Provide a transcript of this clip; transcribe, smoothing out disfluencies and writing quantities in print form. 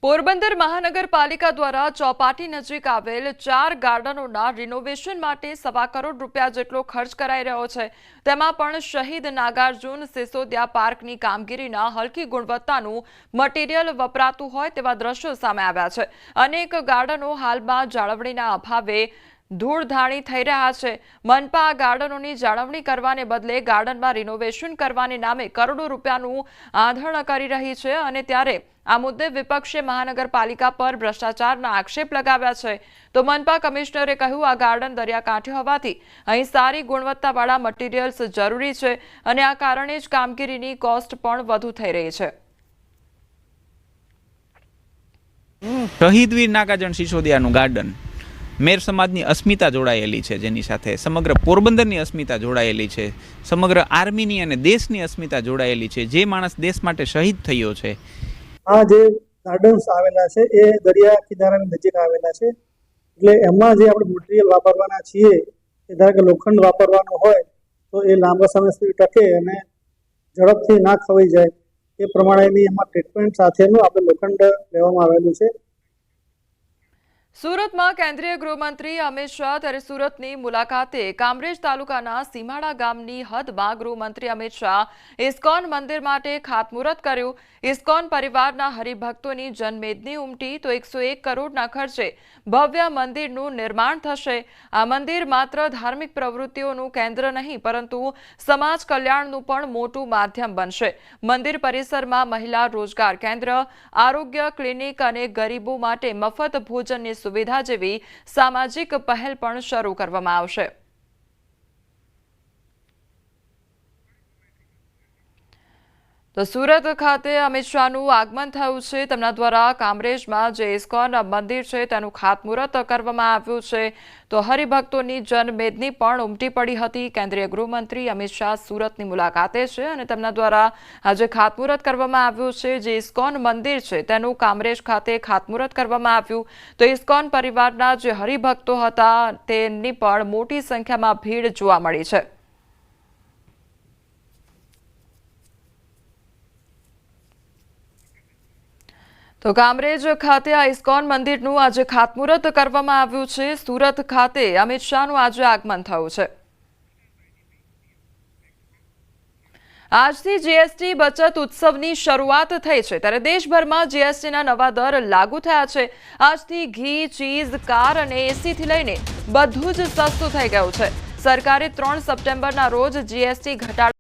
પોરબંદર મહાનગરપાલિકા દ્વારા ચોપાટી નજીક આવેલ 4 ગાર્ડનોના રિનોવેશન માટે ₹1.25 કરોડ જેટલો ખર્ચ કરાઈ રહ્યો છે। તેમાં પણ શહીદ નાગાર્જુન સિસોદિયા પાર્કની કામગીરીના હલકી ગુણવત્તાનું મટીરીયલ વપરાતું હોય તેવા દ્રશ્યો સામે આવ્યા છે। અનેક ગાર્ડનો હાલમાં જાળવણીના અભાવે ધૂળધાણી થઈ રહ્યા છે। મનપા આ ગાર્ડનોની જાળવણી કરવાને બદલે ગાર્ડનમાં રિનોવેશન કરવાને નામે કરોડો રૂપિયાનું આંધણ કરી રહી છે અને ત્યારે આ મુદ્દે વિપક્ષે મહાનગરપાલિકા પર ભ્રષ્ટાચારના આક્ષેપ લગાવ્યા છે। તો મનપા કમિશનરે કહ્યું આ ગાર્ડન દરિયાકાંઠે હોવાથી અહીં સારી ગુણવત્તાવાળા મટીરીયલ્સ જરૂરી છે અને આ કારણે જ કામગીરીની કોસ્ટ પણ વધુ થઈ રહી છે। શહીદ વીર નાગાર્જુન સિસોદિયાનું ગાર્ડન મેર સમાજની અસ્મિતા જોડાયેલી છે, જેની સાથે સમગ્ર પોરબંદરની અસ્મિતા જોડાયેલી છે, સમગ્ર આર્મીની અને દેશની અસ્મિતા જોડાયેલી છે। જે માણસ દેશ માટે શહીદ થયો છે, આ જે ગાર્ડન્સ આવેલા છે એ દરિયા કિનારાની નજીક આવેલા છે, એટલે એમાં જે આપણે મટીરિયલ વાપરવાના છીએ એ ધારો કે લોખંડ વાપરવાનો હોય તો એ લાંબા સમય સુધી ટકે અને ઝડપથી ના ખવાઈ જાય એ પ્રમાણેની એમાં ટ્રીટમેન્ટ સાથેનું આપણે લોખંડ લેવામાં આવેલું છે। સુરતમાં કેન્દ્રીય ગૃહમંત્રી અમિત શાહ ત્યારે સુરતની મુલાકાતે કામરેજ તાલુકાના સીમાડા ગામની હદમાં ગૃહમંત્રી અમિત શાહ ઇસ્કોન મંદિર માટે ખાતમુહૂર્ત કર્યું। ઇસ્કોન પરિવારના હરિભક્તોની જનમેદની ઉમટી તો 101 કરોડના ખર્ચે ભવ્ય મંદિરનું નિર્માણ થશે। આ મંદિર માત્ર ધાર્મિક પ્રવૃત્તિઓનું કેન્દ્ર નહીં પરંતુ સમાજ કલ્યાણનું પણ મોટું માધ્યમ બનશે। મંદિર પરિસરમાં મહિલા રોજગાર કેન્દ્ર, આરોગ્ય ક્લિનિક અને ગરીબો માટે મફત ભોજનની સુવિધા જેવી સામાજિક પહેલ પણ શરૂ કરવામાં આવશે। તો સુરત ખાતે અમિત શાહનું આગમન થયું છે। તેમના દ્વારા કામરેજમાં જે ઇસ્કોન મંદિર છે તેનું ખાતમુહૂર્ત કરવામાં આવ્યું છે। તો હરિભક્તોની જનમેદની પણ ઉમટી પડી હતી। કેન્દ્રીય ગૃહમંત્રી અમિત શાહ સુરતની મુલાકાતે છે અને તેમના દ્વારા આજે ખાતમુહૂર્ત કરવામાં આવ્યું છે। જે ઇસ્કોન મંદિર છે તેનું કામરેજ ખાતે ખાતમુહૂર્ત કરવામાં આવ્યું। તો ઇસ્કોન પરિવારના જે હરિભક્તો હતા તેમની પણ મોટી સંખ્યામાં ભીડ જોવા મળી છે। તો કામરેજ ખાતે આ ઇસ્કોન મંદિરનું આજે ખાતમુહૂર્ત કરવામાં આવ્યું છે। સુરત ખાતે અમિત શાહનું આજે આગમન થયું છે। આજથી જીએસટી બચત ઉત્સવની શરૂઆત થઈ છે, ત્યારે દેશભરમાં જીએસટીના નવા દર લાગુ થયા છે। આજથી ઘી, ચીઝ, કાર અને એસીથી લઈને બધું જ સસ્તું થઈ ગયું છે। સરકારે 3 સપ્ટેમ્બરના રોજ જીએસટી ઘટાડવા